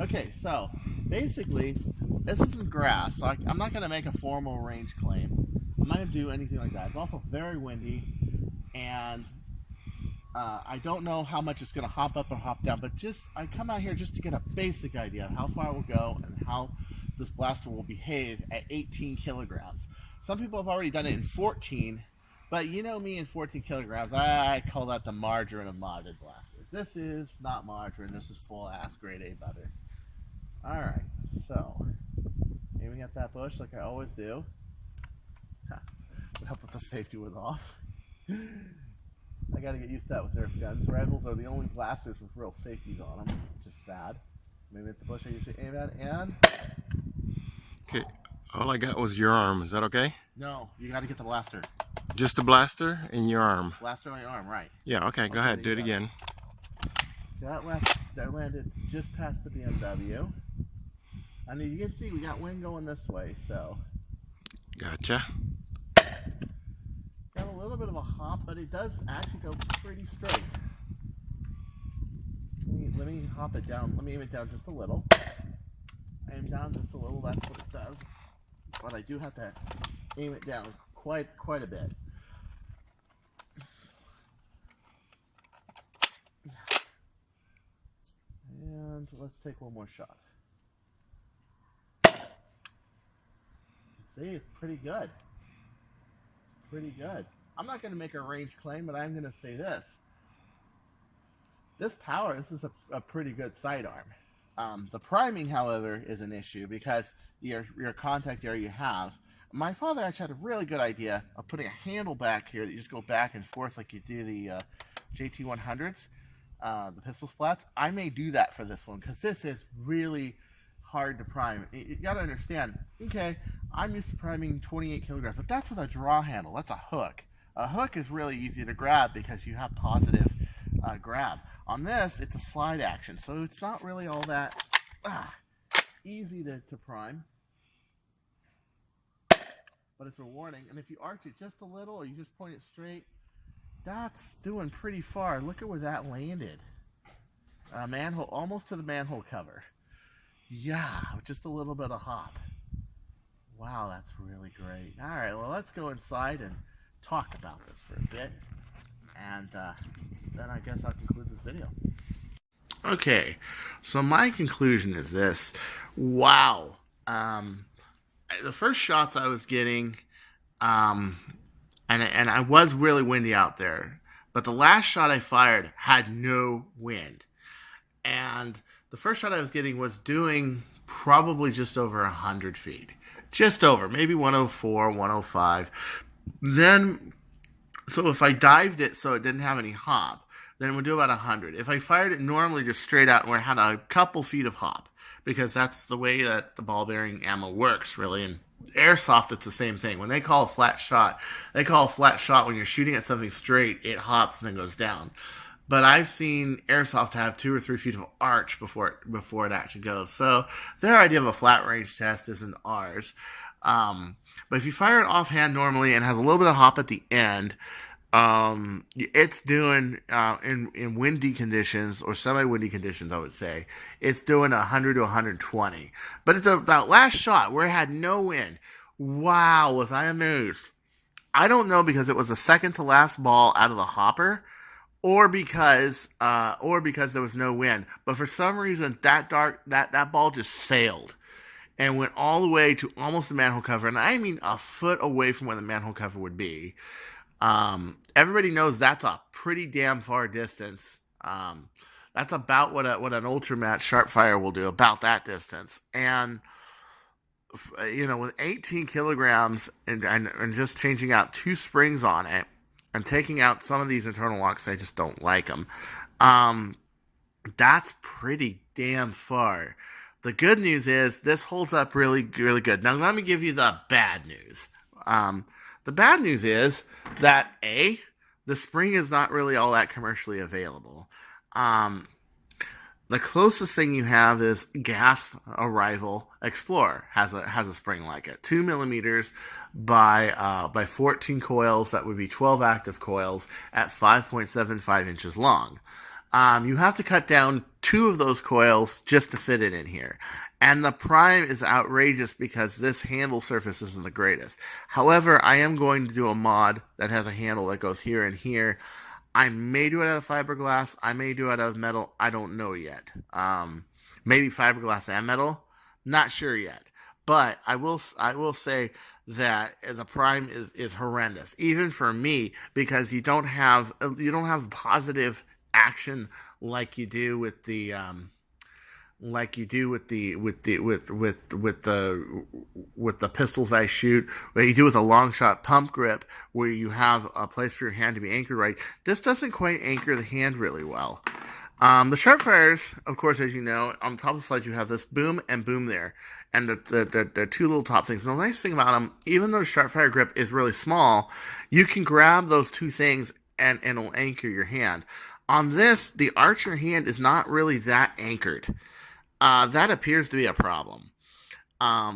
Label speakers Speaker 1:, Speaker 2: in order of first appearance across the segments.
Speaker 1: Okay, so basically, this isn't grass, so I'm not going to make a formal range claim. I'm not going to do anything like that. It's also very windy, and I don't know how much it's going to hop up or hop down, but just I come out here just to get a basic idea of how far it will go and how this blaster will behave at 18 kilograms. Some people have already done it in 14, but you know me in 14 kilograms, I call that the margarine of modded blasters. This is not margarine, this is full ass grade A butter. Alright, so aiming at that bush like I always do. Would help if the safety was off. I gotta get used to that with Nerf guns. Rifles are the only blasters with real safeties on them, which is sad. Maybe at the bush I usually aim at, and...
Speaker 2: Okay, all I got was your arm. Is that okay?
Speaker 1: No, you gotta get the blaster.
Speaker 2: Just the blaster and your arm?
Speaker 1: Blaster on your arm, right.
Speaker 2: Yeah, okay, go ahead, do it again.
Speaker 1: That landed just past the BMW. I mean, you can see we got wind going this way, so...
Speaker 2: Gotcha.
Speaker 1: Got a little bit of a hop, but it does actually go pretty straight. Let me hop it down. Let me aim it down just a little. Aim down just a little, that's what it does. But I do have to aim it down quite a bit. And let's take one more shot. See, it's pretty good. Pretty good. I'm not going to make a range claim, but I'm going to say this. This is a pretty good sidearm. The priming, however, is an issue because your contact area you have. My father actually had a really good idea of putting a handle back here that you just go back and forth like you do the JT100s, the pistol splats. I may do that for this one because this is really hard to prime. You got to understand, okay, I'm used to priming 28 kilograms, but that's with a draw handle. That's a hook. A hook is really easy to grab because you have positive grab. On this, it's a slide action, so it's not really all that easy to prime. But it's rewarding, and if you arch it just a little or you just point it straight, that's doing pretty far. Look at where that landed. Manhole, almost to the manhole cover. Yeah, just a little bit of hop. Wow, that's really great. All right, well, let's go inside and talk about this for a bit. And then I guess I'll conclude this video. Okay, so my conclusion is this. Wow. The first shots I was getting, and I was really windy out there, but the last shot I fired had no wind. And the first shot I was getting was doing probably just over 100 feet. Just over, maybe 104, 105. Then, so if I dived it so it didn't have any hop, then it would do about 100. If I fired it normally just straight out where it had a couple feet of hop, because that's the way that the ball bearing ammo works, really. And airsoft, it's the same thing. When they call a flat shot, they call a flat shot when you're shooting at something straight, it hops and then goes down. But I've seen airsoft have 2 or 3 feet of arch before it actually goes. So their idea of a flat range test isn't ours. But if you fire it offhand normally and has a little bit of hop at the end, it's doing in windy conditions or semi-windy conditions, I would say, it's doing 100 to 120. But it's that last shot where it had no wind. Wow, was I amazed! I don't know because it was the second to last ball out of the hopper, or because there was no wind. But for some reason, that ball just sailed and went all the way to almost the manhole cover, and I mean a foot away from where the manhole cover would be. Everybody knows that's a pretty damn far distance. That's about what an Ultramat Sharpfire will do, about that distance. And with 18 kilograms and just changing out 2 springs on it and taking out some of these internal locks, I just don't like them. That's pretty damn far. The good news is this holds up really, really good. Now let me give you the bad news. The bad news is that the spring is not really all that commercially available. The closest thing you have is Gas Arrival Explorer has a spring like it, 2 millimeters by 14 coils. That would be 12 active coils at 5.75 inches long. You have to cut down 2 of those coils just to fit it in here. And the prime is outrageous because this handle surface isn't the greatest. However, I am going to do a mod that has a handle that goes here and here. I may do it out of fiberglass. I may do it out of metal. I don't know yet. Maybe fiberglass and metal. Not sure yet. But I will say that the prime is horrendous, even for me, because you don't have positive action like you do with the pistols I shoot, what you do with a long shot pump grip, where you have a place for your hand to be anchored right. This doesn't quite anchor the hand really well. The sharp fires, of course, as you know, on top of the slide you have this boom and boom there, and the 2 little top things. And the nice thing about them, even though the sharp fire grip is really small, you can grab those 2 things and it'll anchor your hand. On this, the archer hand is not really that anchored. That appears to be a problem. I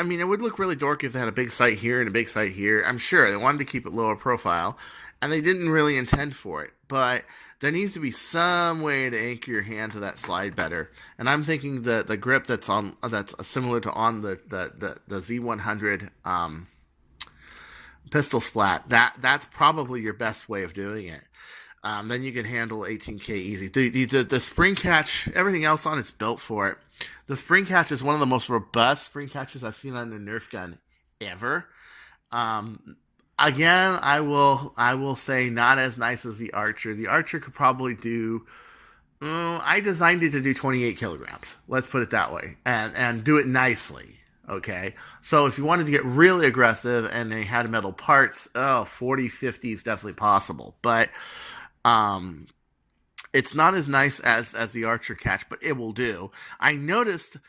Speaker 1: mean, it would look really dorky if they had a big sight here and a big sight here. I'm sure they wanted to keep it lower profile, and they didn't really intend for it. But there needs to be some way to anchor your hand to that slide better. And I'm thinking the grip that's similar to on the Z100 pistol splat. That's probably your best way of doing it. Then you can handle 18K easy. The spring catch, everything else on it's built for it. The spring catch is one of the most robust spring catches I've seen on a Nerf gun ever. Again, I will say not as nice as the Archer. The Archer could probably do. I designed it to do 28 kilograms. Let's put it that way, and do it nicely. Okay, so if you wanted to get really aggressive and they had metal parts, 40, 50 is definitely possible. But it's not as nice as the Archer catch, but it will do. I measured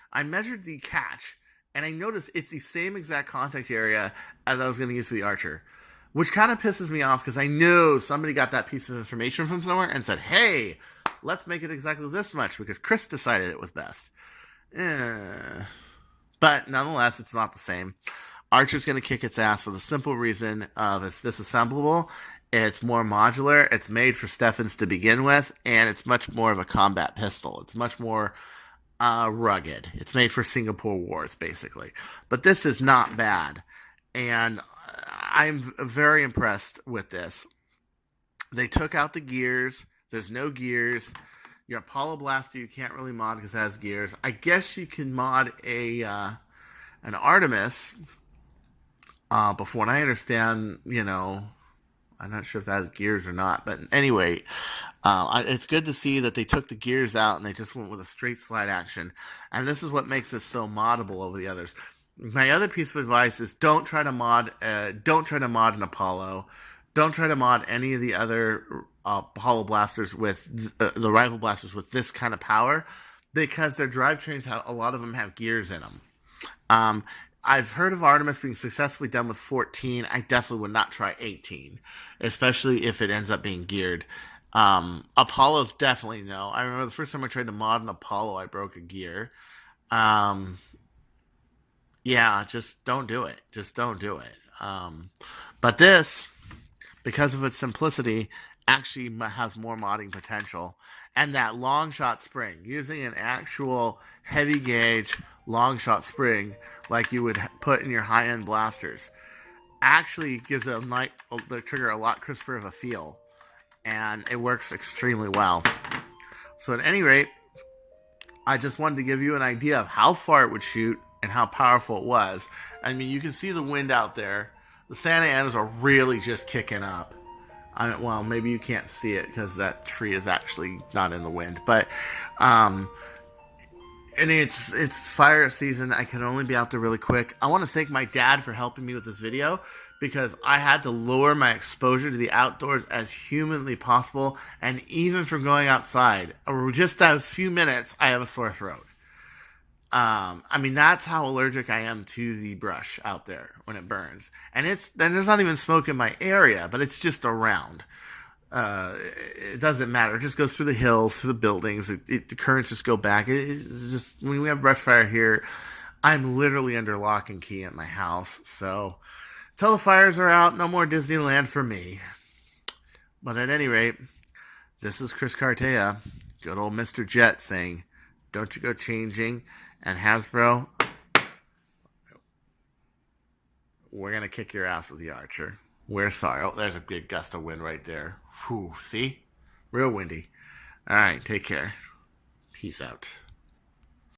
Speaker 1: the catch, and I noticed it's the same exact contact area as I was going to use for the Archer, which kind of pisses me off because I know somebody got that piece of information from somewhere and said, hey, let's make it exactly this much because Chris decided it was best. But nonetheless, it's not the same. Archer's going to kick its ass for the simple reason of it's disassemblable. It's more modular. It's made for Steffens to begin with, and it's much more of a combat pistol. It's much more rugged. It's made for Singapore Wars, basically. But this is not bad, and I'm very impressed with this. They took out the gears. There's no gears. Your Apollo Blaster you can't really mod because it has gears. I guess you can mod an Artemis. But from what I understand, I'm not sure if that has gears or not. But anyway, it's good to see that they took the gears out and they just went with a straight slide action. And this is what makes this so moddable over the others. My other piece of advice is don't try to mod an Apollo. Don't try to mod any of the other Apollo blasters with the rifle blasters with this kind of power, because their drivetrains, a lot of them have gears in them. I've heard of Artemis being successfully done with 14. I definitely would not try 18, especially if it ends up being geared. Apollos definitely no. I remember the first time I tried to mod an Apollo, I broke a gear. Yeah, just don't do it. Just don't do it. But this, because of its simplicity, actually has more modding potential. And that long shot spring, using an actual heavy gauge long shot spring like you would put in your high-end blasters, actually gives the trigger a lot crisper of a feel. And it works extremely well. So at any rate, I just wanted to give you an idea of how far it would shoot and how powerful it was. I mean, you can see the wind out there. The Santa Anas are really just kicking up. Well, maybe you can't see it because that tree is actually not in the wind. But, and it's fire season. I can only be out there really quick. I want to thank my dad for helping me with this video, because I had to lower my exposure to the outdoors as humanly possible. And even from going outside, or just a few minutes, I have a sore throat. I mean, that's how allergic I am to the brush out there when it burns. And there's not even smoke in my area, but it's just around. It doesn't matter. It just goes through the hills, through the buildings. The currents just go back. It's just, when we have brush fire here, I'm literally under lock and key at my house. So, till the fires are out, no more Disneyland for me. But at any rate, this is Chris Cartaya. Good old Mr. Jet saying, don't you go changing. And Hasbro, we're going to kick your ass with the Archer. We're sorry. Oh, there's a big gust of wind right there. Whew, see? Real windy. All right, take care. Peace out.